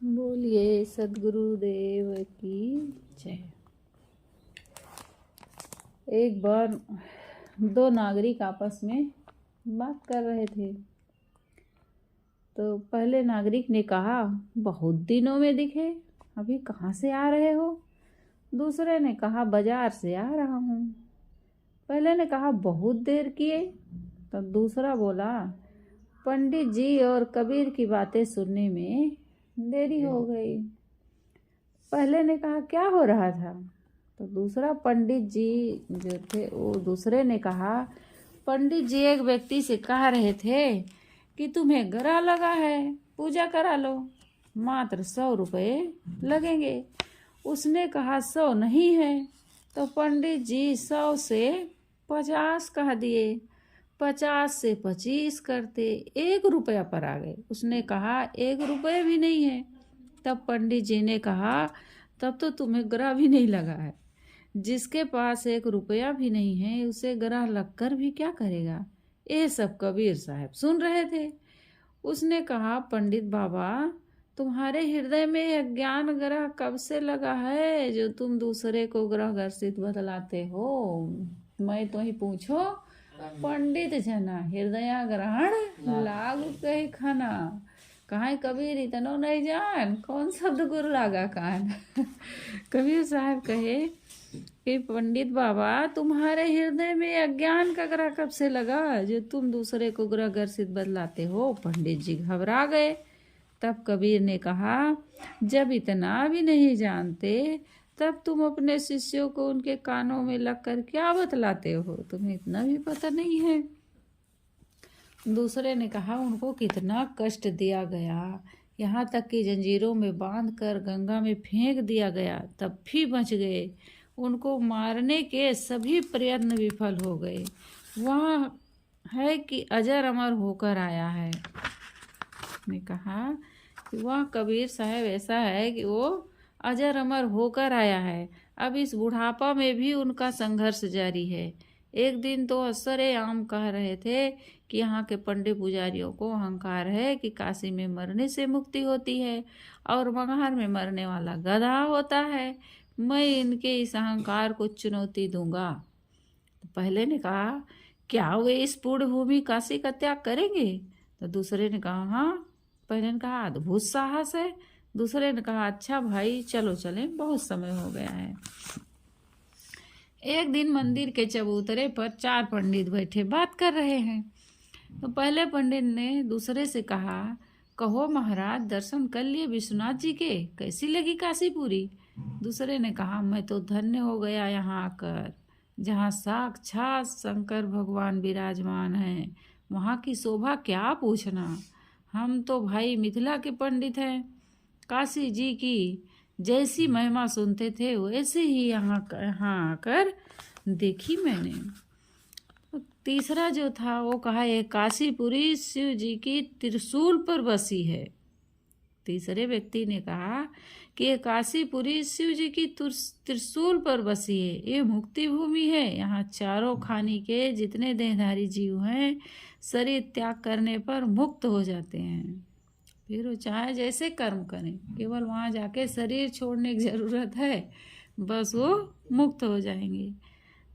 बोलिए सदगुरुदेव की जय। एक बार दो नागरिक आपस में बात कर रहे थे। तो पहले नागरिक ने कहा, बहुत दिनों में दिखे, अभी कहाँ से आ रहे हो? दूसरे ने कहा, बाजार से आ रहा हूँ। पहले ने कहा, बहुत देर किए। तो दूसरा बोला, पंडित जी और कबीर की बातें सुनने में देरी हो गई। पहले ने कहा, क्या हो रहा था? तो दूसरा पंडित जी जो थे वो दूसरे ने कहा, पंडित जी एक व्यक्ति से कह रहे थे कि तुम्हें ग्रह लगा है, पूजा करा लो, मात्र 100 रुपये लगेंगे। उसने कहा 100 नहीं है। तो पंडित जी 100 से 50 कह दिए। 50 से 25 करते 1 रुपया पर आ गए। उसने कहा 1 रुपये भी नहीं है। तब पंडित जी ने कहा, तब तो तुम्हें ग्रह भी नहीं लगा है। जिसके पास 1 रुपया भी नहीं है उसे ग्रह लगकर भी क्या करेगा? ये सब कबीर साहब सुन रहे थे। उसने कहा, पंडित बाबा, तुम्हारे हृदय में अज्ञान ग्रह कब से लगा है जो तुम दूसरे को ग्रह ग्रसित बतलाते हो? मैं तो ही पूछो, पंडित जना हृदय ग्रहण लागू कही खाना। कहाँ कबीर इतनो नहीं जान, कौन शब्द गुरु लागा कान। कबीर साहब कहे कि पंडित बाबा, तुम्हारे हृदय में अज्ञान का ग्रह कब से लगा जो तुम दूसरे को ग्रह ग्रसित बदलाते हो? पंडित जी घबरा गए। तब कबीर ने कहा, जब इतना भी नहीं जानते तब तुम अपने शिष्यों को उनके कानों में लगकर क्या बतलाते हो? तुम्हें इतना भी पता नहीं है। दूसरे ने कहा, उनको कितना कष्ट दिया गया, यहाँ तक कि जंजीरों में बांधकर गंगा में फेंक दिया गया, तब भी बच गए। उनको मारने के सभी प्रयत्न विफल हो गए। वह है कि अजर अमर होकर आया है। ने कहा कि वह कबीर साहब ऐसा है कि वो अजर अमर होकर आया है। अब इस बुढ़ापा में भी उनका संघर्ष जारी है। एक दिन तो असरे आम कह रहे थे कि यहाँ के पंडित पुजारियों को अहंकार है कि काशी में मरने से मुक्ति होती है और मगहर में मरने वाला गधा होता है। मैं इनके इस अहंकार को चुनौती दूंगा। तो पहले ने कहा, क्या वे इस पूर्ण भूमि काशी का त्याग करेंगे? तो दूसरे ने कहा, हाँ। पहले ने कहा, अद्भुत साहस है। दूसरे ने कहा, अच्छा भाई चलो चलें, बहुत समय हो गया है। एक दिन मंदिर के चबूतरे पर 4 पंडित बैठे बात कर रहे हैं। तो पहले पंडित ने दूसरे से कहा, कहो महाराज, दर्शन कर लिए विश्वनाथ जी के, कैसी लगी काशीपुरी? दूसरे ने कहा, मैं तो धन्य हो गया यहाँ आकर। जहाँ साक्षात शंकर भगवान विराजमान हैं, वहाँ की शोभा क्या पूछना। हम तो भाई मिथिला के पंडित हैं। काशी जी की जैसी महिमा सुनते थे वैसे ही यहाँ आकर देखी मैंने। तीसरा जो था वो कहा, ये काशीपुरी शिव जी की त्रिशूल पर बसी है। तीसरे व्यक्ति ने कहा कि ये काशीपुरी शिव जी की त्रिशूल पर बसी है, ये मुक्ति भूमि है। यहाँ चारों खानी के जितने देहधारी जीव हैं शरीर त्याग करने पर मुक्त हो जाते हैं। फिर वो चाहे जैसे कर्म करें, केवल वहाँ जाके शरीर छोड़ने की ज़रूरत है, बस वो मुक्त हो जाएंगे।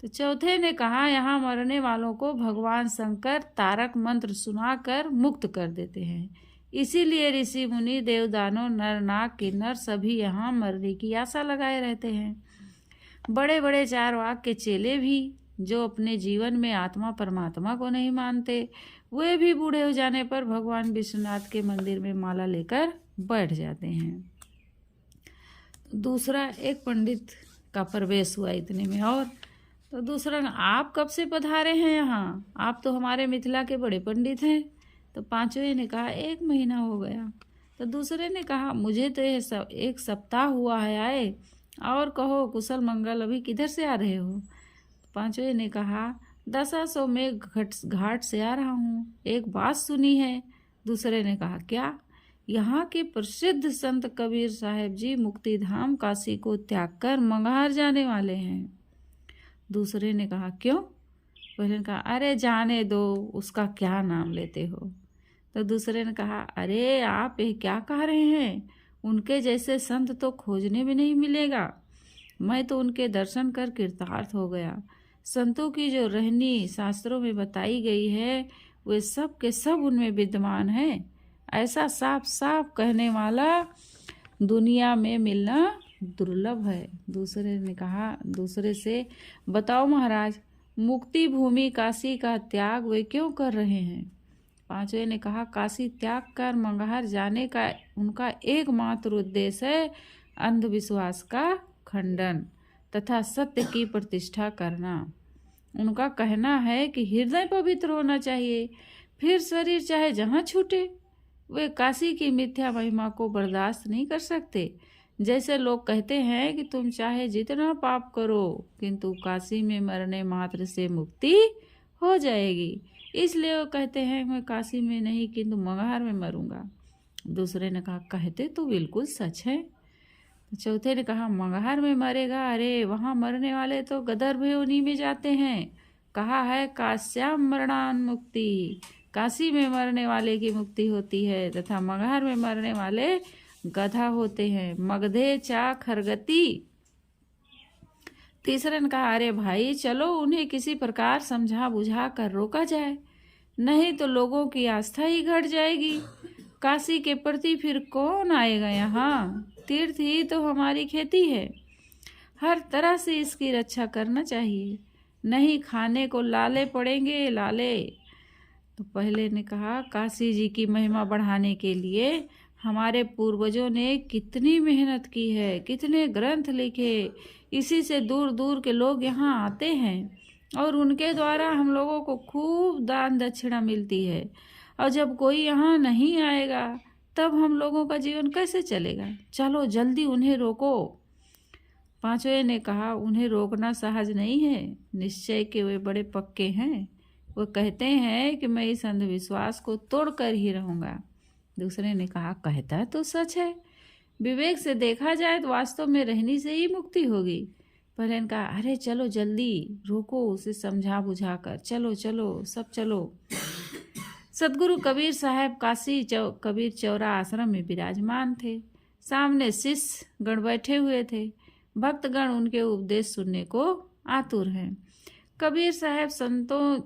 तो चौथे ने कहा, यहाँ मरने वालों को भगवान शंकर तारक मंत्र सुनाकर मुक्त कर देते हैं। इसीलिए ऋषि मुनि देवदानों नर नाग किन्नर सभी यहाँ मरने की आशा लगाए रहते हैं। बड़े बड़े चारवाक के चेले भी जो अपने जीवन में आत्मा परमात्मा को नहीं मानते, वे भी बूढ़े हो जाने पर भगवान विश्वनाथ के मंदिर में माला लेकर बैठ जाते हैं। दूसरा एक पंडित का प्रवेश हुआ इतने में, और तो दूसरा, आप कब से पधारे हैं यहाँ? आप तो हमारे मिथिला के बड़े पंडित हैं। तो पांचवें ने कहा, 1 महीना हो गया। तो दूसरे ने कहा, मुझे तो ये 1 सप्ताह हुआ है आए, और कहो कुशल मंगल, अभी किधर से आ रहे हो? पांचवें ने कहा, 10 में घाट से आ रहा हूँ, एक बात सुनी है। दूसरे ने कहा, क्या? यहाँ के प्रसिद्ध संत कबीर साहब जी मुक्तिधाम काशी को त्याग कर मगहर जाने वाले हैं। दूसरे ने कहा, क्यों? पहले ने कहा, अरे जाने दो, उसका क्या नाम लेते हो? तो दूसरे ने कहा, अरे आप ये क्या कह रहे हैं? उनके जैसे संत तो खोजने में नहीं मिलेगा। मैं तो उनके दर्शन कर कृतार्थ हो गया। संतों की जो रहनी शास्त्रों में बताई गई है वे सब के सब उनमें विद्यमान है। ऐसा साफ साफ कहने वाला दुनिया में मिलना दुर्लभ है। दूसरे ने कहा, दूसरे से, बताओ महाराज, मुक्ति भूमि काशी का त्याग वे क्यों कर रहे हैं? पांचवें ने कहा, काशी त्याग कर मंगहर जाने का उनका एकमात्र उद्देश्य है अंधविश्वास का खंडन तथा सत्य की प्रतिष्ठा करना। उनका कहना है कि हृदय पवित्र होना चाहिए, फिर शरीर चाहे जहाँ छूटे। वे काशी की मिथ्या महिमा को बर्दाश्त नहीं कर सकते। जैसे लोग कहते हैं कि तुम चाहे जितना पाप करो किंतु काशी में मरने मात्र से मुक्ति हो जाएगी, इसलिए वो कहते हैं मैं काशी में नहीं किंतु मंगहर में मरूंगा। दूसरे ने कहा, कहते तो बिल्कुल सच है। चौथे ने कहा, मंगहर में मरेगा? अरे वहाँ मरने वाले तो गदर्भ योनि में जाते हैं। कहा है काश्याम मरणान मुक्ति, काशी में मरने वाले की मुक्ति होती है तथा मंगहर में मरने वाले गधा होते हैं। मगधे चा खरगति। तीसरे ने कहा, अरे भाई चलो उन्हें किसी प्रकार समझा बुझा कर रोका जाए, नहीं तो लोगों की आस्था ही घट जाएगी। काशी के प्रति फिर कौन आएगा यहाँ? तीर्थ ही तो हमारी खेती है, हर तरह से इसकी रक्षा करना चाहिए, नहीं खाने को लाले पड़ेंगे लाले। तो पहले ने कहा, काशी जी की महिमा बढ़ाने के लिए हमारे पूर्वजों ने कितनी मेहनत की है, कितने ग्रंथ लिखे, इसी से दूर दूर के लोग यहाँ आते हैं और उनके द्वारा हम लोगों को खूब दान दक्षिणा मिलती है। और जब कोई यहाँ नहीं आएगा तब हम लोगों का जीवन कैसे चलेगा? चलो जल्दी उन्हें रोको। पांचवें ने कहा, उन्हें रोकना सहज नहीं है, निश्चय के वे बड़े पक्के हैं। वो कहते हैं कि मैं इस अंधविश्वास को तोड़कर ही रहूँगा। दूसरे ने कहा, कहता तो सच है, विवेक से देखा जाए तो वास्तव में रहनी से ही मुक्ति होगी। पहले ने कहा, अरे चलो जल्दी रोको उसे समझा बुझा कर, चलो चलो सब चलो। सदगुरु कबीर साहब काशी कबीर चौरा आश्रम में विराजमान थे। सामने शिष्य गण बैठे हुए थे। भक्तगण उनके उपदेश सुनने को आतुर हैं। कबीर साहब संतों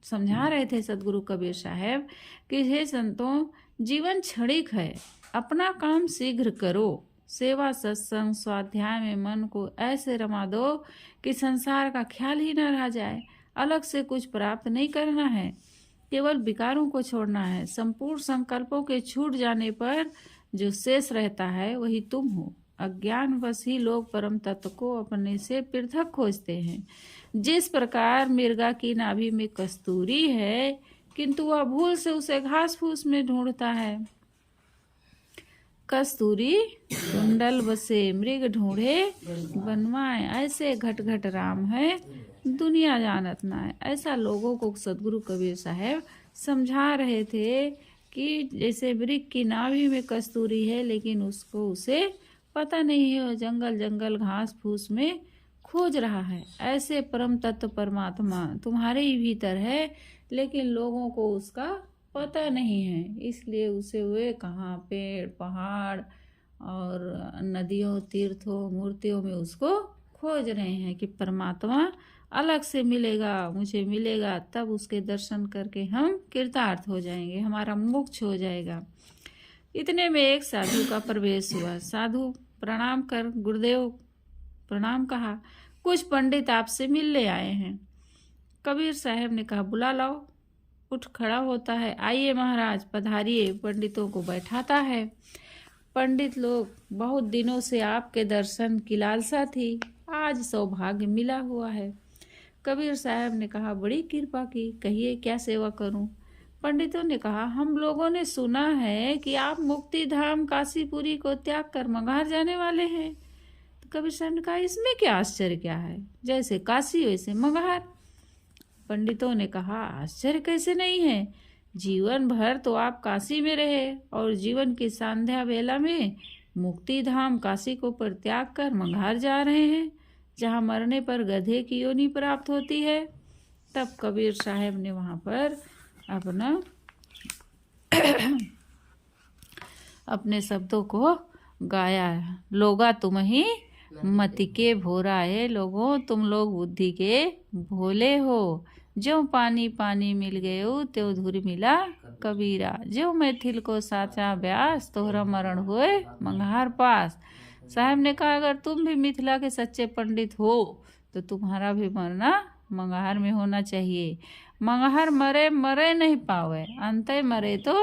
समझा रहे थे सदगुरु कबीर साहब कि हे संतों, जीवन क्षणिक है, अपना काम शीघ्र करो, सेवा सत्संग स्वाध्याय में मन को ऐसे रमा दो कि संसार का ख्याल ही न रह जाए। अलग से कुछ प्राप्त नहीं करना है, केवल विकारों को छोड़ना है। संपूर्ण संकल्पों के छूट जाने पर जो शेष रहता है वही तुम हो। अज्ञानवश ही लोग परम तत्व को अपने से पृथक खोजते हैं। जिस प्रकार मिर्गा की नाभि में कस्तूरी है किंतु वह भूल से उसे घास फूस में ढूंढता है। कस्तूरी कुंडल बसे मृग ढूंढे बनवाए, ऐसे घट घट राम है दुनिया जानत ना है। ऐसा लोगों को सदगुरु कबीर साहब समझा रहे थे कि जैसे मृग की नाभि में कस्तूरी है लेकिन उसको उसे पता नहीं है, वो जंगल जंगल घास फूस में खोज रहा है। ऐसे परम तत्व परमात्मा तुम्हारे ही भीतर है लेकिन लोगों को उसका पता नहीं है, इसलिए उसे वे कहाँ पेड़ पहाड़ और नदियों तीर्थों मूर्तियों में उसको खोज रहे हैं कि परमात्मा अलग से मिलेगा, मुझे मिलेगा, तब उसके दर्शन करके हम कृतार्थ हो जाएंगे, हमारा मोक्ष हो जाएगा। इतने में एक साधु का प्रवेश हुआ। साधु प्रणाम कर गुरुदेव प्रणाम कहा, कुछ पंडित आपसे मिलने आए हैं। कबीर साहब ने कहा, बुला लाओ। उठ खड़ा होता है, आइए महाराज पधारिए। पंडितों को बैठाता है। पंडित लोग, बहुत दिनों से आपके दर्शन की लालसा थी, आज सौभाग्य मिला हुआ है। कबीर साहब ने कहा, बड़ी कृपा की, कहिए क्या सेवा करूं। पंडितों ने कहा, हम लोगों ने सुना है कि आप मुक्ति धाम काशीपुरी को त्याग कर मंगहर जाने वाले हैं। तो कबीर साहब ने कहा, इसमें क्या आश्चर्य क्या है, जैसे काशी वैसे मंगहर। पंडितों ने कहा, आश्चर्य कैसे नहीं है, जीवन भर तो आप काशी में रहे और जीवन की संध्या वेला में मुक्ति धाम काशी को परित्याग कर मंगहर जा रहे हैं, जहाँ मरने पर गधे की योनि प्राप्त होती है। तब कबीर साहब अपने शब्दों को गाया। लोगा तुम ही मति के भोरा है, लोगों तुम लोग बुद्धि के भोले हो। जो पानी पानी मिल गयो त्यो धुर मिला कबीरा, जो मैथिल को साचा ब्यास तोहरा मरण हुए मंगहार पास। साहब ने कहा अगर तुम भी मिथिला के सच्चे पंडित हो तो तुम्हारा भी मरना मंगहार में होना चाहिए। मंगहार मरे मरे नहीं पावे, अंते मरे तो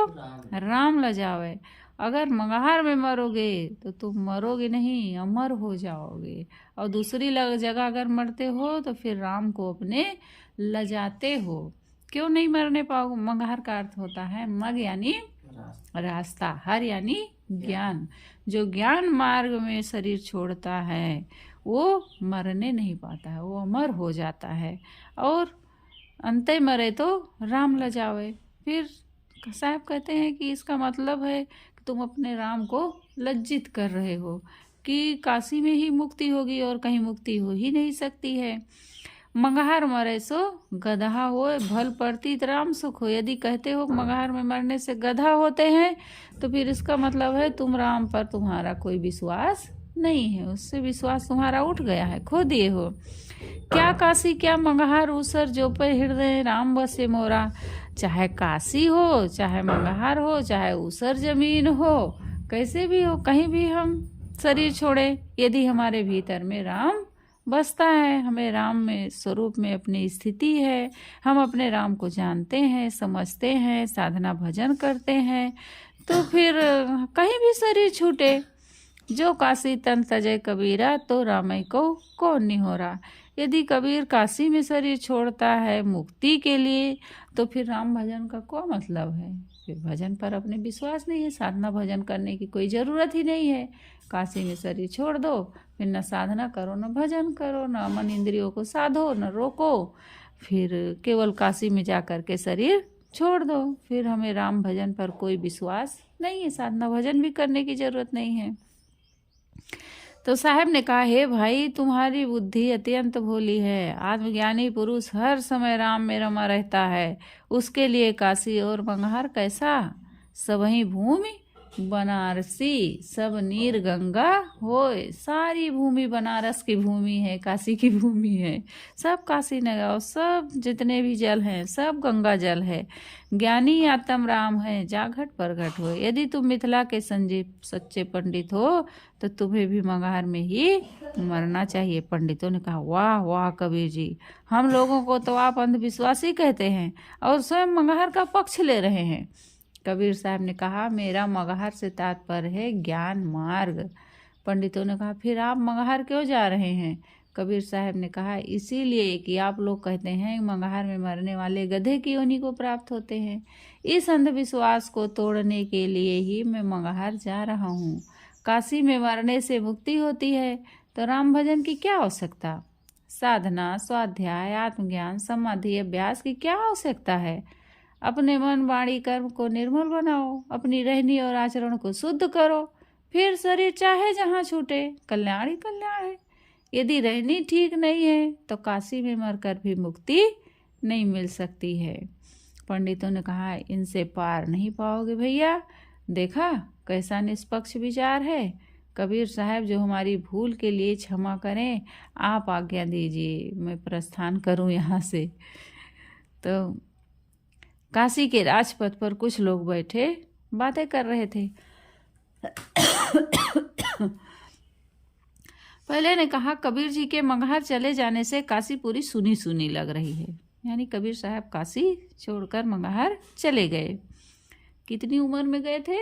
राम ल जावे। अगर मंगहार में मरोगे तो तुम मरोगे नहीं, अमर हो जाओगे। और दूसरी जगह अगर मरते हो तो फिर राम को अपने लजाते हो। क्यों नहीं मरने पाओगे? मंगहार का अर्थ होता है मग यानी रास्ता, हर यानी ज्ञान। जो ज्ञान मार्ग में शरीर छोड़ता है वो मरने नहीं पाता है, वो अमर हो जाता है। और अंते मरे तो राम ल जावे। फिर साहब कहते हैं कि इसका मतलब है कि तुम अपने राम को लज्जित कर रहे हो कि काशी में ही मुक्ति होगी और कहीं मुक्ति हो ही नहीं सकती है। मंगहार मरे सो गधा होए, भल प्रतीत राम सुख हो। यदि कहते हो मंगहार में मरने से गधा होते हैं तो फिर इसका मतलब है तुम राम पर तुम्हारा कोई विश्वास नहीं है, उससे विश्वास तुम्हारा उठ गया है, खो दिए हो। क्या काशी क्या मंगहार ऊसर जो पे हृदय राम बसे मोरा। चाहे काशी हो, चाहे मंगहार हो, चाहे ऊसर जमीन हो, कैसे भी हो, कहीं भी हम शरीर छोड़े, यदि हमारे भीतर में राम बसता है, हमें राम में स्वरूप में अपनी स्थिति है, हम अपने राम को जानते हैं, समझते हैं, साधना भजन करते हैं, तो फिर कहीं भी शरीर छूटे। जो काशी तन तजय कबीरा तो रामय को कौन नहीं हो रहा। यदि कबीर काशी में शरीर छोड़ता है मुक्ति के लिए तो फिर राम भजन का क्या मतलब है? फिर भजन पर अपने विश्वास नहीं है, साधना भजन करने की कोई ज़रूरत ही नहीं है। काशी में शरीर छोड़ दो, फिर न साधना करो, न भजन करो, न मन इंद्रियों को साधो, न रोको, फिर केवल काशी में जा कर के शरीर छोड़ दो। फिर हमें राम भजन पर कोई विश्वास नहीं है, साधना भजन भी करने की ज़रूरत नहीं है। तो साहब ने कहा हे भाई तुम्हारी बुद्धि अत्यंत भोली है। आत्मज्ञानी पुरुष हर समय राम में रमा रहता है, उसके लिए काशी और मंगहार कैसा। सबही भूमि बनारसी सब नीर गंगा होए। सारी भूमि बनारस की भूमि है, काशी की भूमि है, सब काशी नगर, सब जितने भी जल हैं सब गंगा जल है। ज्ञानी आत्म राम है जा घट प्रगट हो। यदि तुम मिथिला के संजीव सच्चे पंडित हो तो तुम्हें भी मंगहार में ही मरना चाहिए। पंडितों ने कहा वाह वाह कबीर जी, हम लोगों को तो आप अंधविश्वासी कहते हैं और स्वयं मंगहार का पक्ष ले रहे हैं। कबीर साहब ने कहा मेरा मंगहार से तात्पर्य है ज्ञान मार्ग। पंडितों ने कहा फिर आप मंगहार क्यों जा रहे हैं? कबीर साहब ने कहा इसीलिए कि आप लोग कहते हैं मंगहार में मरने वाले गधे की योनि को प्राप्त होते हैं। इस अंधविश्वास को तोड़ने के लिए ही मैं मंगहार जा रहा हूँ। काशी में मरने से मुक्ति होती है तो राम भजन की क्या आवश्यकता, साधना स्वाध्याय आत्मज्ञान समाधि अभ्यास की क्या आवश्यकता है। अपने मन वाणी कर्म को निर्मल बनाओ, अपनी रहनी और आचरण को शुद्ध करो, फिर शरीर चाहे जहाँ छूटे, कल्याण ही कल्याण है। यदि रहनी ठीक नहीं है तो काशी में मरकर भी मुक्ति नहीं मिल सकती है। पंडितों ने कहा इनसे पार नहीं पाओगे भैया। देखा कैसा निष्पक्ष विचार है। कबीर साहब जो हमारी भूल के लिए क्षमा करें, आप आज्ञा दीजिए मैं प्रस्थान करूं यहाँ से। तो काशी के राजपथ पर कुछ लोग बैठे बातें कर रहे थे। पहले ने कहा कबीर जी के मंगहार चले जाने से काशी पूरी सुनी सुनी लग रही है। यानी कबीर साहब काशी छोड़कर मंगहार चले गए। कितनी उम्र में गए थे?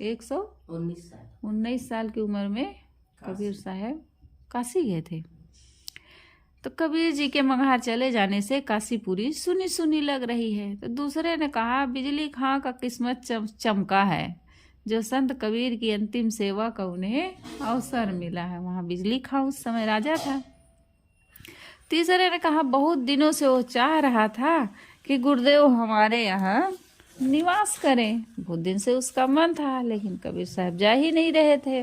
119 साल की उम्र में कबीर साहब काशी गए थे। तो कबीर जी के मंगहार चले जाने से काशी पूरी सुनी सुनी लग रही है। तो दूसरे ने कहा बिजली खां का किस्मत चमका है, जो संत कबीर की अंतिम सेवा का उन्हें अवसर मिला है। वहाँ बिजली खां उस समय राजा था। तीसरे ने कहा बहुत दिनों से वो चाह रहा था कि गुरुदेव हमारे यहाँ निवास करें, बहुत दिन से उसका मन था, लेकिन कबीर साहब जा ही नहीं रहे थे।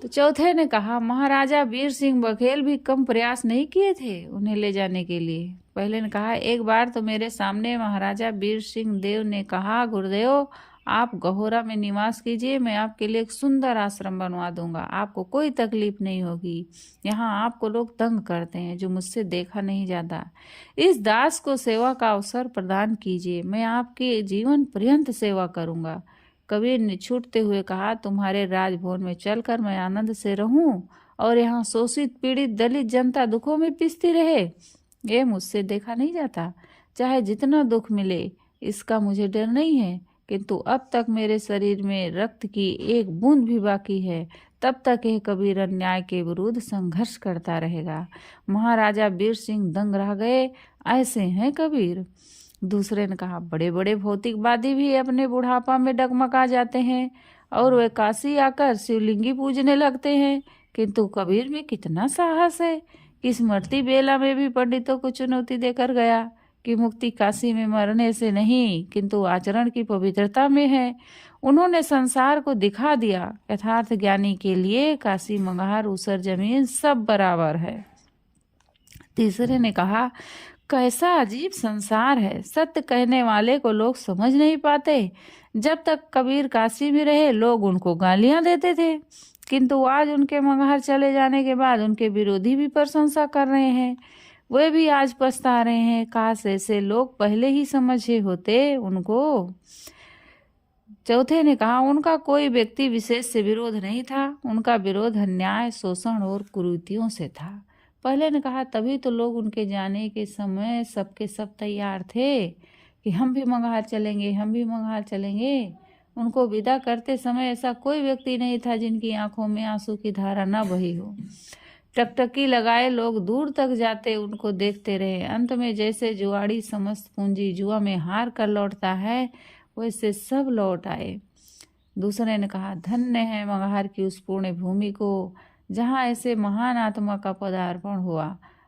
तो चौथे ने कहा, महाराजा वीर सिंह बघेल भी कम प्रयास नहीं किए थे उन्हें ले जाने के लिए। पहले ने कहा, एक बार तो मेरे सामने महाराजा वीर सिंह देव ने कहा, गुरुदेव आप गहोरा में निवास कीजिए, मैं आपके लिए एक सुंदर आश्रम बनवा दूंगा, आपको कोई तकलीफ नहीं होगी। यहाँ आपको लोग तंग करते हैं जो मुझसे देखा नहीं जाता। इस दास को सेवा का अवसर प्रदान कीजिए, मैं आपकी जीवन पर्यंत सेवा करूंगा। कबीर ने छूटते हुए कहा, तुम्हारे राजभवन में चलकर मैं आनंद से रहूं और यहाँ शोषित पीड़ित दलित जनता दुखों में पिसती रहे, ये मुझसे देखा नहीं जाता। चाहे जितना दुख मिले इसका मुझे डर नहीं है, किंतु अब तक मेरे शरीर में रक्त की एक बूंद भी बाकी है, तब तक यह कबीर अन्याय के विरुद्ध संघर्ष करता रहेगा। महाराजा वीर सिंह दंग रह गए, ऐसे हैं कबीर। दूसरे ने कहा, बड़े बड़े भौतिकवादी भी अपने बुढ़ापा में डगमगा जाते हैं और वे काशी आकर शिवलिंगी पूजने लगते हैं, किंतु कबीर में कितना साहस है कि स्मृति बेला में भी पंडितों को चुनौती देकर गया कि मुक्ति काशी में मरने से नहीं किंतु आचरण की पवित्रता में है। उन्होंने संसार को दिखा दिया, यथार्थ ज्ञानी के लिए काशी मंगहार ऊसर जमीन सब बराबर है। तीसरे ने कहा, कैसा अजीब संसार है, सत्य कहने वाले को लोग समझ नहीं पाते। जब तक कबीर काशी में रहे लोग उनको गालियां देते थे, किंतु आज उनके मंगहार चले जाने के बाद उनके विरोधी भी प्रशंसा कर रहे हैं। वे भी आज पछता रहे हैं, काश ऐसे लोग पहले ही समझे होते उनको। चौथे ने कहा, उनका कोई व्यक्ति विशेष से विरोध नहीं था, उनका विरोध अन्याय, शोषण और कुरीतियों से था। पहले ने कहा, तभी तो लोग उनके जाने के समय सबके सब तैयार थे कि हम भी मंगहार चलेंगे, हम भी मंगहार चलेंगे। उनको विदा करते समय ऐसा कोई व्यक्ति नहीं था जिनकी आंखों में आंसू की धारा न बही हो। टकटकी लगाए लोग दूर तक जाते उनको देखते रहे। अंत में जैसे जुआड़ी समस्त पूंजी जुआ में हार कर लौटता है, वैसे सब लौट आए। दूसरे ने कहा, धन्य है मंगहार की उस पुण्य भूमि को जहाँ ऐसे महान आत्मा का पदार्पण हुआ।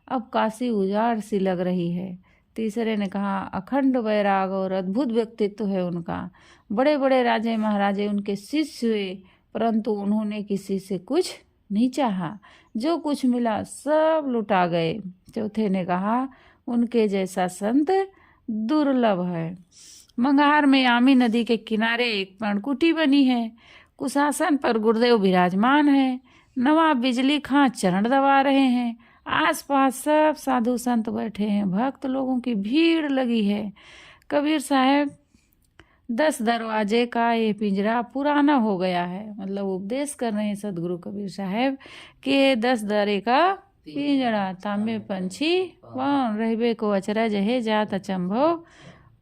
अब काशी उजाड़ सी लग रही है। तीसरे ने कहा, अखंड वैराग और अद्भुत व्यक्तित्व है उनका। बड़े बड़े राजे महाराजे उनके शिष्य हुए, परंतु उन्होंने किसी से कुछ नहीं चाहा, जो कुछ मिला सब लुटा गए। चौथे ने कहा, उनके जैसा संत दुर्लभ है। मंगहार में आमी नदी के किनारे एक पर्णकुटी बनी है, कुशासन पर गुरुदेव विराजमान है, नवाब बिजली खां चरण दबा रहे हैं, आसपास सब साधु संत बैठे हैं, भक्त लोगों की भीड़ लगी है। कबीर साहब 10 दरवाजे का ये पिंजरा पुराना हो गया है, मतलब उपदेश कर रहे हैं सदगुरु कबीर साहब कि 10 दरे का पिंजरा, तांबे पंछी कौन, रहबे को अचरज है जात अचंभव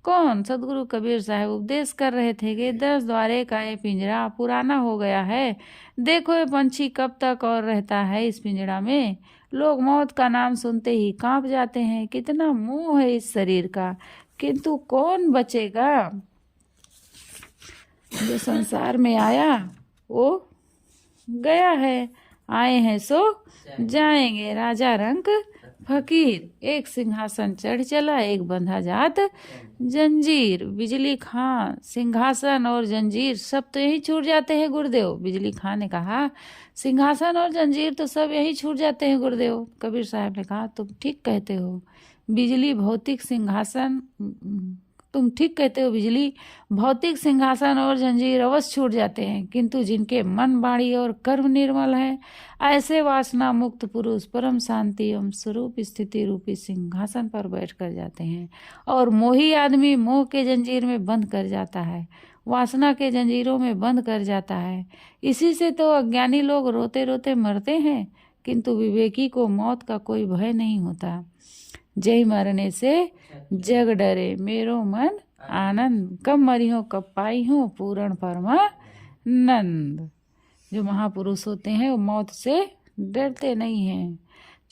कौन। सदगुरु कबीर साहब उपदेश कर रहे थे कि 10 द्वारे का ये पिंजरा पुराना हो गया है, देखो ये पंछी कब तक और रहता है इस पिंजरा में। लोग मौत का नाम सुनते ही कांप जाते हैं, कितना मोह है इस शरीर का, किंतु कौन बचेगा। जो संसार में आया वो गया है, आए हैं सो जाएंगे। राजा रंक फकीर, एक सिंहासन चढ़ चला, एक बंधा जात जंजीर। बिजली खां सिंहासन और जंजीर सब तो यही छूट जाते हैं गुरुदेव। बिजली खां ने कहा, सिंहासन और जंजीर तो सब यही छूट जाते हैं गुरुदेव। कबीर साहब ने कहा, तुम ठीक कहते हो, बिजली भौतिक सिंहासन, तुम ठीक कहते हो, बिजली भौतिक सिंहासन और जंजीर अवश्य छूट जाते हैं, किंतु जिनके मन वाणी और कर्म निर्मल है, ऐसे वासना मुक्त पुरुष परम शांति एवं स्वरूप स्थिति रूपी सिंहासन पर बैठ कर जाते हैं। और मोही आदमी मोह के जंजीर में बंद कर जाता है, वासना के जंजीरों में बंद कर जाता है। इसी से तो अज्ञानी लोग रोते रोते मरते हैं, किंतु विवेकी को मौत का कोई भय नहीं होता। जय मरने से जग डरे, मेरो मन आनंद, कब मरी हो कब पाई हो पूर्ण परमानंद। जो महापुरुष होते हैं वो मौत से डरते नहीं हैं।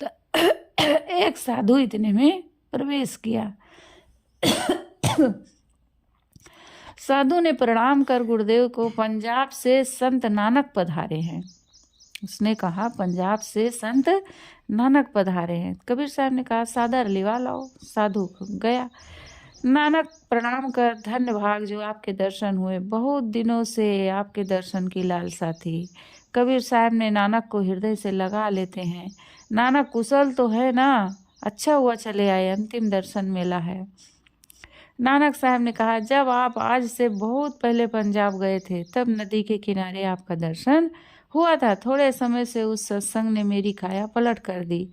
तो एक साधु इतने में प्रवेश किया। साधु ने प्रणाम कर गुरुदेव को, पंजाब से संत नानक पधारे हैं। उसने कहा, पंजाब से संत नानक पधारे हैं। कबीर साहब ने कहा, सादर लिवा लाओ। साधु गया, नानक प्रणाम कर, धन्य भाग जो आपके दर्शन हुए, बहुत दिनों से आपके दर्शन की लालसा थी। कबीर साहब ने नानक को हृदय से लगा लेते हैं। नानक कुशल तो है ना? अच्छा हुआ चले आए, अंतिम दर्शन मिला है। नानक साहब ने कहा, जब आप आज से बहुत पहले पंजाब गए थे तब नदी के किनारे आपका दर्शन हुआ था। थोड़े समय से उस सत्संग ने मेरी काया पलट कर दी।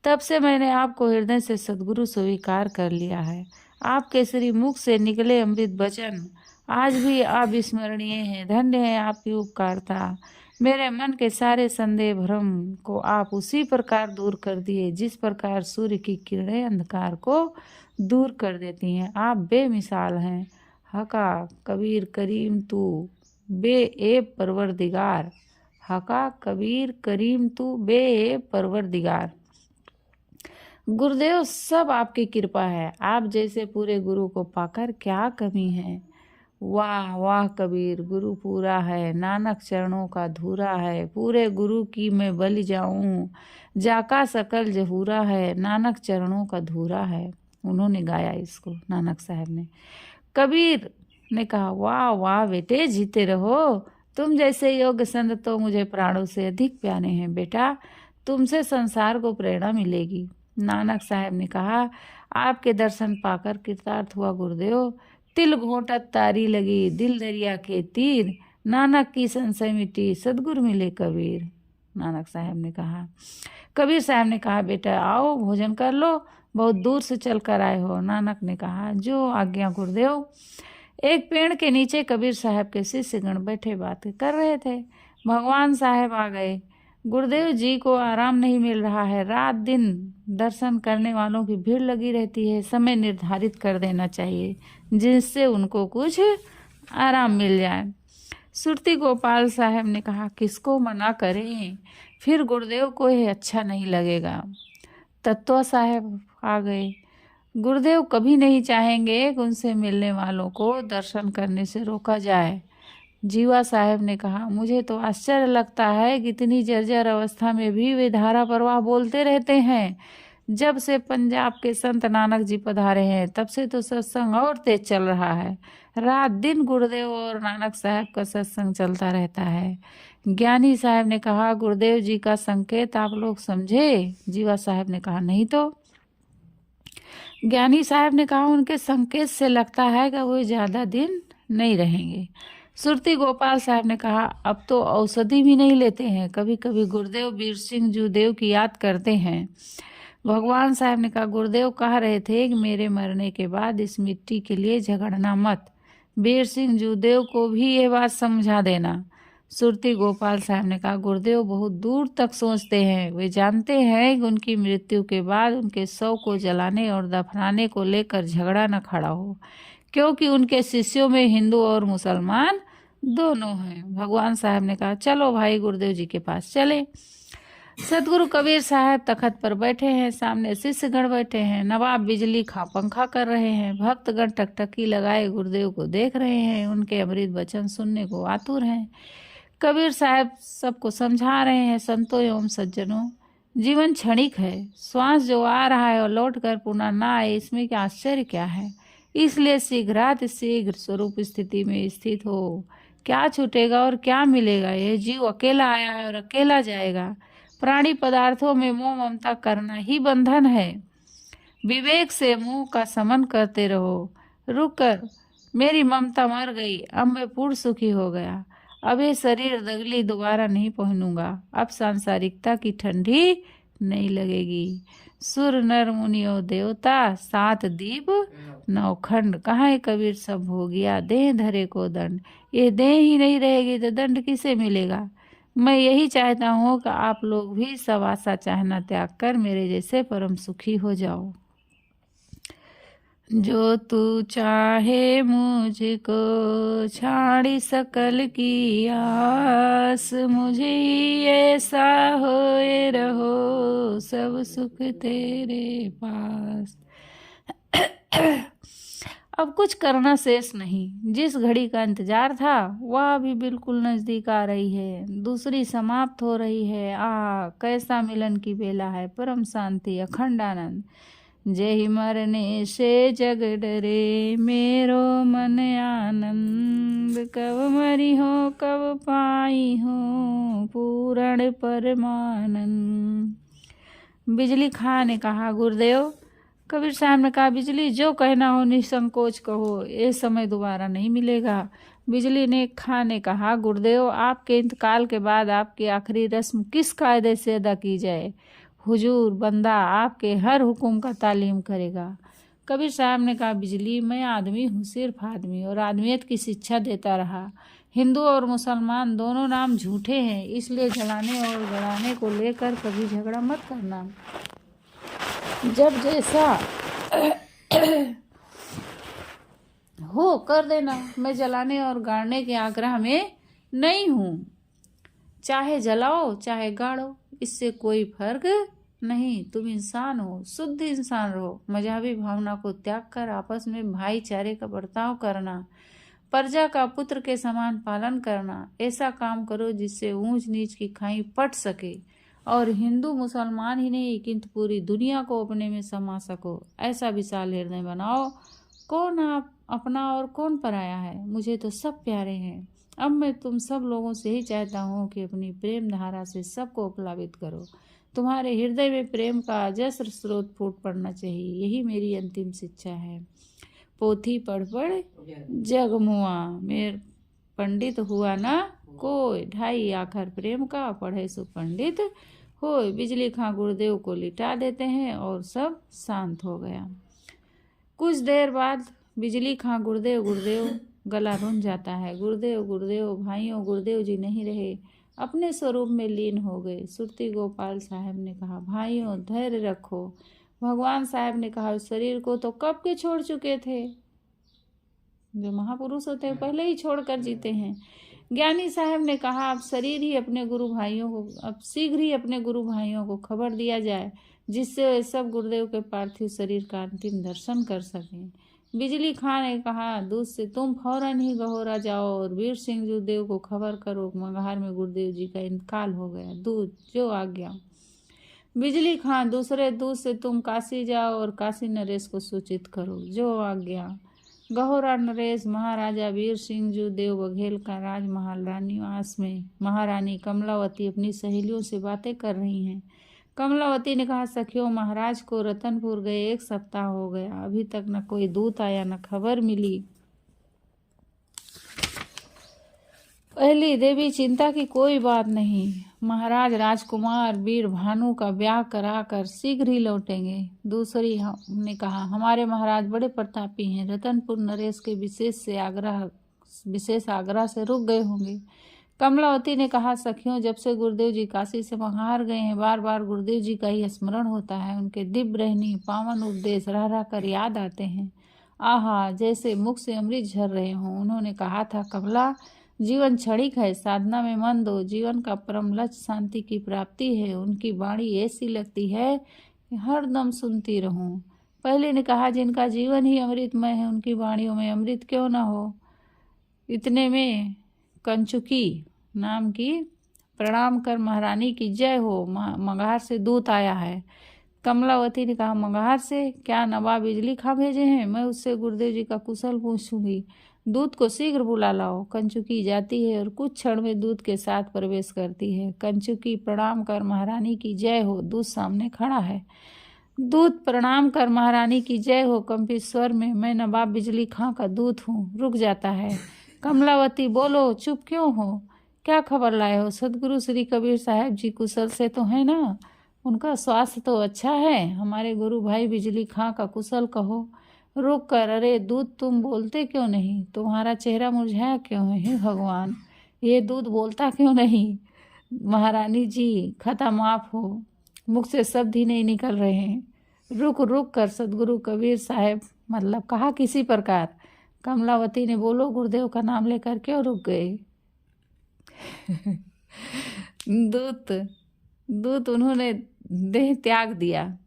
तब से मैंने आपको हृदय से सद्गुरु स्वीकार कर लिया है। आपके श्री मुख से निकले अमृत वचन आज भी अविस्मरणीय हैं। धन्य है आपकी उपकारता। मेरे मन के सारे संदेह भ्रम को आप उसी प्रकार दूर कर दिए जिस प्रकार सूर्य की किरणें अंधकार को दूर कर देती हैं। आप बेमिसाल हैं। हका कबीर करीम तू बेऐब परवरदिगार। हका कबीर करीम तू बेऐब परवरदिगार। गुरुदेव, सब आपकी कृपा है। आप जैसे पूरे गुरु को पाकर क्या कमी है। वाह वाह कबीर, गुरु पूरा है, नानक चरणों का धूरा है। पूरे गुरु की मैं बलि जाऊं, जाका सकल जहूरा है, नानक चरणों का धूरा है। उन्होंने गाया इसको, नानक साहब ने। कबीर ने कहा, वाह वाह बेटे, जीते रहो। तुम जैसे योग्य संत तो मुझे प्राणों से अधिक प्यारे हैं बेटा। तुमसे संसार को प्रेरणा मिलेगी। नानक साहब ने कहा, आपके दर्शन पाकर कृतार्थ हुआ गुरुदेव। तिल घोंटत तारी लगी, दिल दरिया के तीर, नानक की संशय मिटी, सदगुरु मिले कबीर। नानक साहब ने कहा। कबीर साहब ने कहा, बेटा आओ भोजन कर लो, बहुत दूर से चल कर आए हो। नानक ने कहा, जो आज्ञा गुरुदेव। एक पेड़ के नीचे कबीर साहब के शिष्यगण बैठे बातें कर रहे थे। भगवान साहब आ गए। गुरुदेव जी को आराम नहीं मिल रहा है। रात दिन दर्शन करने वालों की भीड़ लगी रहती है। समय निर्धारित कर देना चाहिए जिससे उनको कुछ आराम मिल जाए। सुरती गोपाल साहब ने कहा, किसको मना करें, फिर गुरुदेव को यह अच्छा नहीं लगेगा। तत्वा साहब आ गए। गुरुदेव कभी नहीं चाहेंगे कि उनसे मिलने वालों को दर्शन करने से रोका जाए। जीवा साहब ने कहा, मुझे तो आश्चर्य लगता है कि इतनी जर्जर अवस्था में भी वे धारा प्रवाह बोलते रहते हैं। जब से पंजाब के संत नानक जी पधारे हैं तब से तो सत्संग और तेज चल रहा है। रात दिन गुरुदेव और नानक साहब का सत्संग चलता रहता है। ज्ञानी साहब ने कहा, गुरुदेव जी का संकेत आप लोग समझे? जीवा साहब ने कहा, नहीं तो। ज्ञानी साहब ने कहा, उनके संकेत से लगता है कि वो ज्यादा दिन नहीं रहेंगे। सुरती गोपाल साहब ने कहा, अब तो औषधि भी नहीं लेते हैं, कभी कभी गुरुदेव वीर सिंह जूदेव की याद करते हैं। भगवान साहब ने कहा, गुरुदेव कह रहे थे कि मेरे मरने के बाद इस मिट्टी के लिए झगड़ना मत। वीर सिंह जूदेव को भी ये बात समझा देना। सुरती गोपाल साहब ने कहा, गुरुदेव बहुत दूर तक सोचते हैं। वे जानते हैं कि उनकी मृत्यु के बाद उनके शव को जलाने और दफनाने को लेकर झगड़ा न खड़ा हो, क्योंकि उनके शिष्यों में हिंदू और मुसलमान दोनों हैं। भगवान साहब ने कहा, चलो भाई गुरुदेव जी के पास चले। सदगुरु कबीर साहब तखत पर बैठे हैं, सामने शिष्यगण बैठे हैं। नवाब बिजली खा पंखा कर रहे हैं। भक्तगण टकटकी लगाए गुरुदेव को देख रहे हैं। उनके अमृत वचन सुनने को आतुर हैं। कबीर साहब सबको समझा रहे हैं, संतों एवं सज्जनों, जीवन क्षणिक है। श्वास जो आ रहा है और लौट कर पुनः ना आए, इसमें क्या आश्चर्य क्या है। इसलिए शीघ्रात शीघ्र स्वरूप स्थिति में स्थित हो। क्या छूटेगा और क्या मिलेगा। यह जीव अकेला आया है और अकेला जाएगा। प्राणी पदार्थों में मोह ममता करना ही बंधन है। विवेक से मोह का समन करते रहो। रुक कर, मेरी ममता मर गई, अब मैं पूर्ण सुखी हो गया। अब ये शरीर दगली दोबारा नहीं पहनूंगा। अब सांसारिकता की ठंडी नहीं लगेगी। सुर नर मुनि और देवता, 7 दीप 9 खंड, कहाँ है कबीर सब हो गया। देह धरे को दंड, ये देह ही नहीं रहेगी तो दंड किसे मिलेगा। मैं यही चाहता हूँ कि आप लोग भी सब आशा चाहना त्याग कर मेरे जैसे परम सुखी हो जाओ। जो तू चाहे मुझको छाड़ी सकल की आस, मुझे ही ऐसा होए रहो, सब सुख तेरे पास। अब कुछ करना शेष नहीं। जिस घड़ी का इंतजार था वह अभी बिल्कुल नजदीक आ रही है। दूसरी समाप्त हो रही है। कैसा मिलन की बेला है, परम शांति, अखंड आनंद। जय मरने से जग डरे, मेरो मन आनंद। कब मरी हो कब पाई हो, पूर्ण परमानंद। बिजली खां ने कहा, गुरुदेव। कबीर साहब ने कहा, बिजली जो कहना हो निसंकोच कहो, ये समय दोबारा नहीं मिलेगा। बिजली ने खां ने कहा, गुरुदेव आपके इंतकाल के बाद आपकी आखिरी रस्म किस कायदे से अदा की जाए? हुजूर, बंदा आपके हर हुक्म का तालीम करेगा। कबीर साहब ने कहा, बिजली मैं आदमी हूँ, सिर्फ आदमी, और आदमियत की शिक्षा देता रहा। हिंदू और मुसलमान दोनों नाम झूठे हैं, इसलिए जलाने और गड़ाने को लेकर कभी झगड़ा मत करना। जब जैसा हो कर देना, मैं जलाने और गाड़ने के आग्रह में नहीं हूँ। चाहे जलाओ चाहे गाड़ो, इससे कोई फर्क नहीं। तुम इंसान हो, शुद्ध इंसान रहो। मजहबी भावना को त्याग कर आपस में भाईचारे का बर्ताव करना, प्रजा का पुत्र के समान पालन करना, ऐसा काम करो जिससे ऊंच नीच की खाई पट सके और हिंदू मुसलमान ही नहीं किंतु पूरी दुनिया को अपने में समा सको। ऐसा विशाल हृदय बनाओ। कौन आप अपना और कौन पराया है? मुझे तो सब प्यारे हैं। अब मैं तुम सब लोगों से ही चाहता हूँ कि अपनी प्रेम धारा से सबको प्लावित करो। तुम्हारे हृदय में प्रेम का अजस्र स्रोत फूट पड़ना चाहिए, यही मेरी अंतिम शिक्षा है। पोथी पढ़ पढ़ जग मुआ, मेर पंडित हुआ ना कोई। ढाई आखर प्रेम का, पढ़े सो पंडित होय। बिजली खां गुरुदेव को लिटा देते हैं और सब शांत हो गया। कुछ देर बाद बिजली खां गुरुदेव गुरुदेव गला रुंझ जाता है। गुरुदेव गुरुदेव भाइयों, गुरुदेव जी नहीं रहे, अपने स्वरूप में लीन हो गए। सुरती गोपाल साहब ने कहा, भाइयों धैर्य रखो। भगवान साहब ने कहा, शरीर को तो कब के छोड़ चुके थे। जो महापुरुष होते हैं पहले ही छोड़कर जीते हैं। ज्ञानी साहब ने कहा, अब शरीर ही अपने गुरु भाइयों को, अब शीघ्र ही अपने गुरु भाइयों को खबर दिया जाए, जिससे वे सब गुरुदेव के पार्थिव शरीर का अंतिम दर्शन कर सकें। बिजली खां ने कहा, दूध से तुम फौरन ही गहोरा जाओ और वीर सिंह गुरुदेव को खबर करो, मगहर में गुरुदेव जी का इंतकाल हो गया। दूध जो आज्ञा। बिजली खां, दूसरे दूध से तुम काशी जाओ और काशी नरेश को सूचित करो, जो आज्ञा। गहोरा नरेश महाराजा वीर सिंह जू देव बघेल का राजमहल रानीवास में महारानी कमलावती अपनी सहेलियों से बातें कर रही हैं। कमलावती ने कहा, सखियों महाराज को रतनपुर गए 1 सप्ताह हो गया, अभी तक न कोई दूत आया न खबर मिली। पहली देवी, चिंता की कोई बात नहीं। महाराज राजकुमार वीर भानु का ब्याह कराकर शीघ्र ही लौटेंगे। दूसरी हमने कहा, हमारे महाराज बड़े प्रतापी हैं, रतनपुर नरेश के विशेष आग्रह से रुक गए होंगे। कमलावती ने कहा, सखियों जब से गुरुदेव जी काशी से मगहर गए हैं, बार बार गुरुदेव जी का ही स्मरण होता है। उनके दिव्य रहनी पावन उपदेश रह रह कर याद आते हैं। आहा, जैसे मुख से अमृत झर रहे हों। उन्होंने कहा था, कमला जीवन क्षणिक है, साधना में मन दो, जीवन का परम लक्ष्य शांति की प्राप्ति है। उनकी वाणी ऐसी लगती है कि हर दम सुनती रहूं। पहले ने कहा, जिनका जीवन ही अमृतमय है उनकी वाणियों में अमृत क्यों न हो। इतने में कंचुकी नाम की प्रणाम कर महारानी की जय हो, मगहर से दूत आया है। कमलावती ने कहा, मगहर से? क्या नवाब बिजली खां भेजे हैं? मैं उससे गुरुदेव जी का कुशल पूछूंगी। दूत को शीघ्र बुला लाओ। कंचुकी जाती है और कुछ क्षण में दूत के साथ प्रवेश करती है। कंचुकी प्रणाम कर महारानी की जय हो, दूत सामने खड़ा है। दूत प्रणाम कर महारानी की जय हो कंपित स्वर में, मैं नवाब बिजली खां का दूत हूँ, रुक जाता है। कमलावती, बोलो चुप क्यों हो, क्या खबर लाए हो? सदगुरु श्री कबीर साहब जी कुशल से तो है ना? उनका स्वास्थ्य तो अच्छा है। हमारे गुरु भाई बिजली खां का कुशल कहो। रुक कर, अरे दूध तुम बोलते क्यों नहीं? तुम्हारा चेहरा मुरझाया क्यों है? हे भगवान, ये दूध बोलता क्यों नहीं? महारानी जी खता माफ हो, मुख से शब्द ही नहीं निकल रहे हैं। रुक रुक कर सदगुरु कबीर साहब, मतलब कहा किसी प्रकार। कमलावती ने, बोलो गुरुदेव का नाम लेकर क्यों रुक गए? दूत उन्होंने देह त्याग दिया।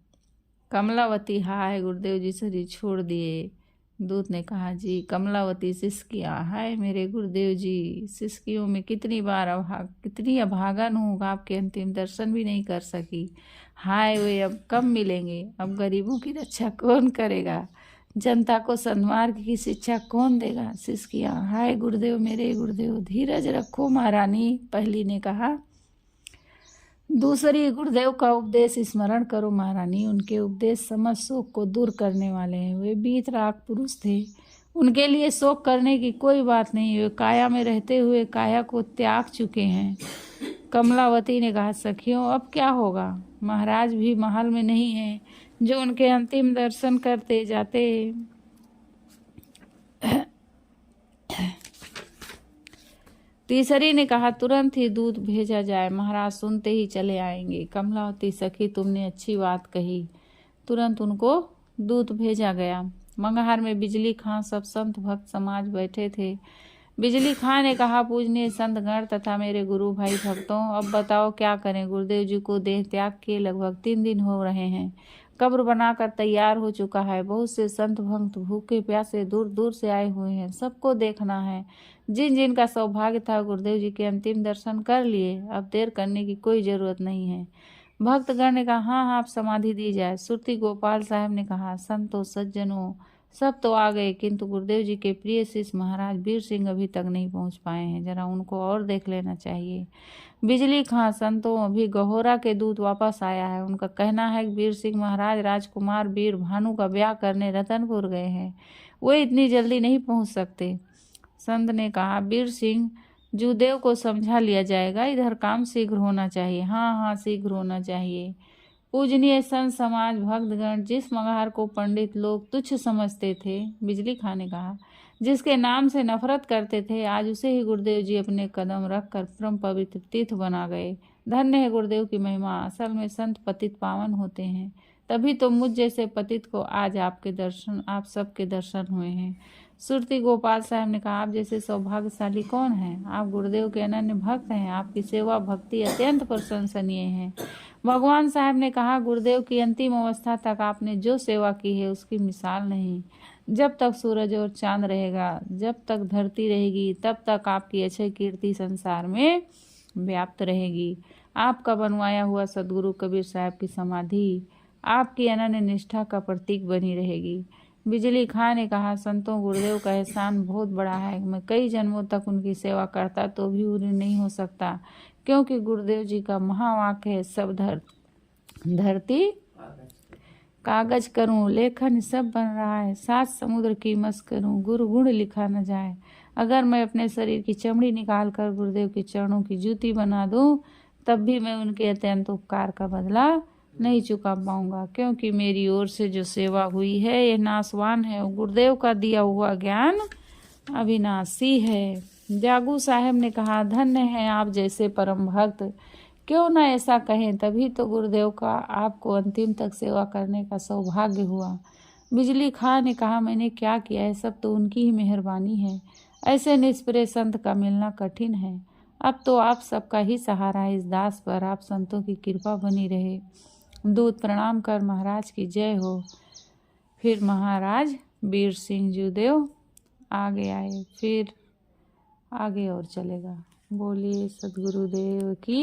कमलावती, हाय गुरुदेव जी शरीर छोड़ दिए। दूत ने कहा, जी। कमलावती सिसकियाँ, हाय मेरे गुरुदेव जी, सिसकियों में कितनी अभागन हूँ, आपके अंतिम दर्शन भी नहीं कर सकी। हाय वे अब कब मिलेंगे, अब गरीबों की रक्षा कौन करेगा, जनता को सन्मार्ग की शिक्षा कौन देगा। सिसकियाँ, हाय गुरुदेव मेरे गुरुदेव, धीरज रखो महारानी, पहली ने कहा। दूसरी, गुरुदेव का उपदेश स्मरण करो महारानी, उनके उपदेश समझ शोक को दूर करने वाले हैं। वे वीतराग पुरुष थे, उनके लिए शोक करने की कोई बात नहीं, वे काया में रहते हुए काया को त्याग चुके हैं। कमलावती ने कहा, सखियों अब क्या होगा, महाराज भी महल में नहीं है जो उनके अंतिम दर्शन करते जाते। तीसरी ने कहा, तुरंत ही दूध भेजा जाए, महाराज सुनते ही चले आएंगे। कमलावती, सखी तुमने अच्छी बात कही। तुरंत उनको दूध भेजा गया। मंगहार में बिजली खां सब संत भक्त समाज बैठे थे। बिजली खां ने कहा, पूजनीय संतगण तथा मेरे गुरु भाई भक्तों, अब बताओ क्या करें। गुरुदेव जी को देह त्याग के लगभग 3 दिन हो रहे हैं। कब्र बनाकर तैयार हो चुका है। बहुत से संत भक्त भूखे प्यासे दूर दूर से आए हुए हैं, सबको देखना है। जिन जिन का सौभाग्य था गुरुदेव जी के अंतिम दर्शन कर लिए, अब देर करने की कोई जरूरत नहीं है। भक्तगण ने कहा, हाँ आप समाधि दी जाए। सुरती गोपाल साहब ने कहा, संतों सज्जनों सब तो आ गए, किंतु गुरुदेव जी के प्रिय शिष्य महाराज वीर सिंह अभी तक नहीं पहुंच पाए हैं, जरा उनको और देख लेना चाहिए। बिजली खां, संतों अभी गहोरा के दूत वापस आया है, उनका कहना है कि वीर सिंह महाराज राजकुमार वीर भानु का ब्याह करने रतनपुर गए हैं, वे इतनी जल्दी नहीं पहुंच सकते। संत ने कहा, वीर सिंह जूदेव को समझा लिया जाएगा, इधर काम शीघ्र होना चाहिए। हाँ हाँ शीघ्र होना चाहिए। पूजनीय संत समाज भक्तगण, जिस मंगहार को पंडित लोग तुच्छ समझते थे, बिजली खां ने कहा, जिसके नाम से नफरत करते थे, आज उसे ही गुरुदेव जी अपने कदम रखकर परम पवित्र तीर्थ बना गए। धन्य है गुरुदेव की महिमा। असल में संत पतित पावन होते हैं, तभी तो मुझ जैसे पतित को आज आप सबके दर्शन हुए हैं। सुरती गोपाल साहब ने कहा, आप जैसे सौभाग्यशाली कौन है, आप गुरुदेव के अनन्य भक्त हैं, आपकी सेवा भक्ति अत्यंत प्रशंसनीय है। भगवान साहब ने कहा, गुरुदेव की अंतिम अवस्था तक आपने जो सेवा की है उसकी मिसाल नहीं। जब तक सूरज और चांद रहेगा, जब तक धरती रहेगी, तब तक आपकी अच्छी कीर्ति संसार में व्याप्त रहेगी। आपका बनवाया हुआ सदगुरु कबीर साहब की समाधि आपकी अनन्य निष्ठा का प्रतीक बनी रहेगी। बिजली खां ने कहा, संतों गुरुदेव का एहसान बहुत बड़ा है, मैं कई जन्मों तक उनकी सेवा करता तो भी उन्हें नहीं हो सकता, क्योंकि गुरुदेव जी का महावाक्य है, सब धरती कागज करूं, लेखन सब बन रहा है, 7 समुद्र की मस करूं, गुरु गुण लिखा न जाए। अगर मैं अपने शरीर की चमड़ी निकाल कर गुरुदेव के चरणों की जूती बना दूं, तब भी मैं उनके अत्यंत उपकार का बदला नहीं चुका पाऊंगा, क्योंकि मेरी ओर से जो सेवा हुई है यह नासवान है और गुरुदेव का दिया हुआ ज्ञान अविनाशी है। जागू साहब ने कहा, धन्य है आप जैसे परम भक्त, क्यों ना ऐसा कहें, तभी तो गुरुदेव का आपको अंतिम तक सेवा करने का सौभाग्य हुआ। बिजली खां ने कहा, मैंने क्या किया है, सब तो उनकी ही मेहरबानी है, ऐसे निष्प्रिय संत का मिलना कठिन है। अब तो आप सबका ही सहारा है, इस दास पर आप संतों की कृपा बनी रहे। दूत प्रणाम कर महाराज की जय हो। फिर महाराज वीर सिंह जूदेव आगे आए, फिर आगे और चलेगा। बोलिए सदगुरुदेव की।